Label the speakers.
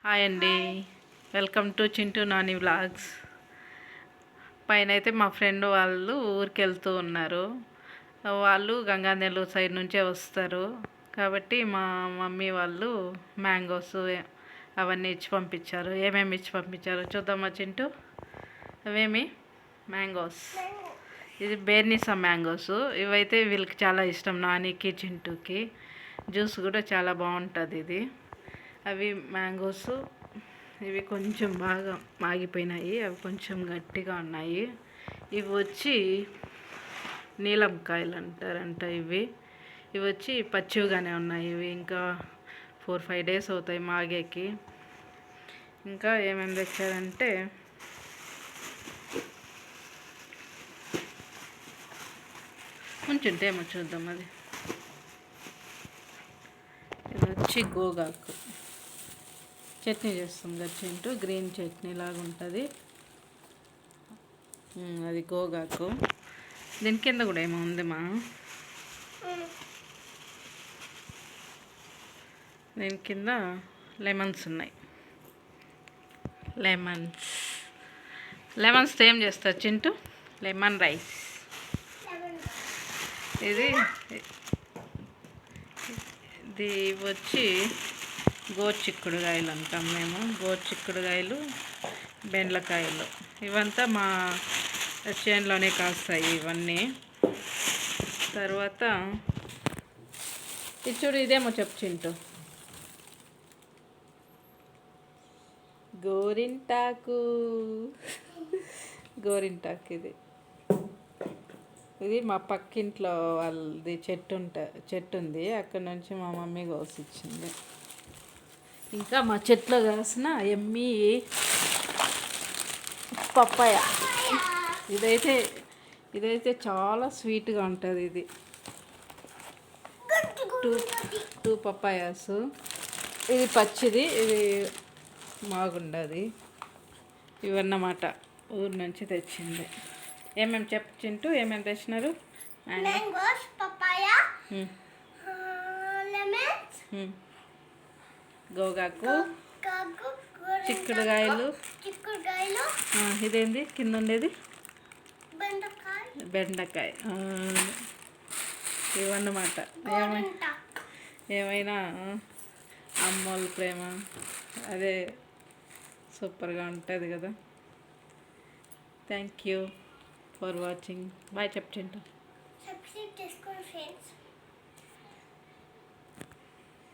Speaker 1: Hi అండి, welcome to Chintu Nani vlogs. పైన అయితే మా ఫ్రెండ్ వాళ్ళు ఊరికి వెళ్తూ ఉన్నారు. వాళ్ళు గంగానెల్లూరు సైడ్ నుంచే వస్తారు కాబట్టి మా మమ్మీ వాళ్ళు మ్యాంగోస్ అవన్నీ ఇచ్చి పంపించారు. ఏమేమి ఇచ్చి పంపించారు చూద్దామా చింటూ? అవేమి మ్యాంగోస్, ఇది బేర్నిసా మ్యాంగోస్. ఇవైతే వీళ్ళకి చాలా ఇష్టం, నానికి చింటూకి. జ్యూస్ కూడా చాలా బాగుంటుంది ఇది. అవి మ్యాంగోస్, ఇవి కొంచెం బాగా మాగిపోయినాయి, అవి కొంచెం గట్టిగా ఉన్నాయి. ఇవి వచ్చి నీలంకాయలు అంటారంట. ఇవి వచ్చి పచ్చిగానే ఉన్నాయి. ఇవి ఇంకా 4-5 డేస్ అవుతాయి మాగేకి. ఇంకా ఏమేమి తెచ్చారంటే కొంచెం ఏమో చూద్దాం. అది ఇది వచ్చి గోగాకు చట్నీ చేస్తాం కదా చింటూ, గ్రీన్ చట్నీ లాగా ఉంటుంది. అది గోగాకు. దీని కింద కూడా ఏమో ఉంది మా, దీని కింద లెమన్స్ ఉన్నాయి. లెమన్స్తో ఏం చేస్తారు చింటూ? Lemon rice. ఇది వచ్చి గోరుచిక్కుడుకాయలు అంటాం మేము. గోరుచిక్కుడుకాయలు, బెండకాయలు ఇవంతా మా చేనులోనే కాస్తాయి ఇవన్నీ. తర్వాత ఇది చూడు, ఇదేమో చెప్పు చింటూ. గోరింటాకు. ఇది మా పక్కింట్లో వాళ్ళది చెట్టు ఉంది, అక్కడ నుంచి మా మమ్మీ కోసి ఇచ్చింది. ఇంకా మా చెట్లో కాసిన ఎమ్మి పప్పాయ. ఇదైతే చాలా స్వీట్గా ఉంటుంది. ఇది 2 పప్పాయాస్. ఇది పచ్చిది, ఇది మాగుండదు. ఇవన్నమాట ఊరు నుంచి తెచ్చింది. ఏమేమి చెప్పు చింటూ, ఏమేమి తెచ్చినారు?
Speaker 2: మ్యాంగోస్, పపాయ, లెమన్స్,
Speaker 1: గోగాకు, చిక్కుడుకాయలు. ఇదేంది కింద ఉండేది? బెండకాయ. ఇవన్నమాట. ఏమైనా అమ్మోళ్ళ ప్రేమ అదే సూపర్గా ఉంటుంది కదా. Thank you for watching. Bye చెప్తుంటా.
Speaker 2: సబ్స్క్రైబ్ చేసుకోండి ఫ్రెండ్స్.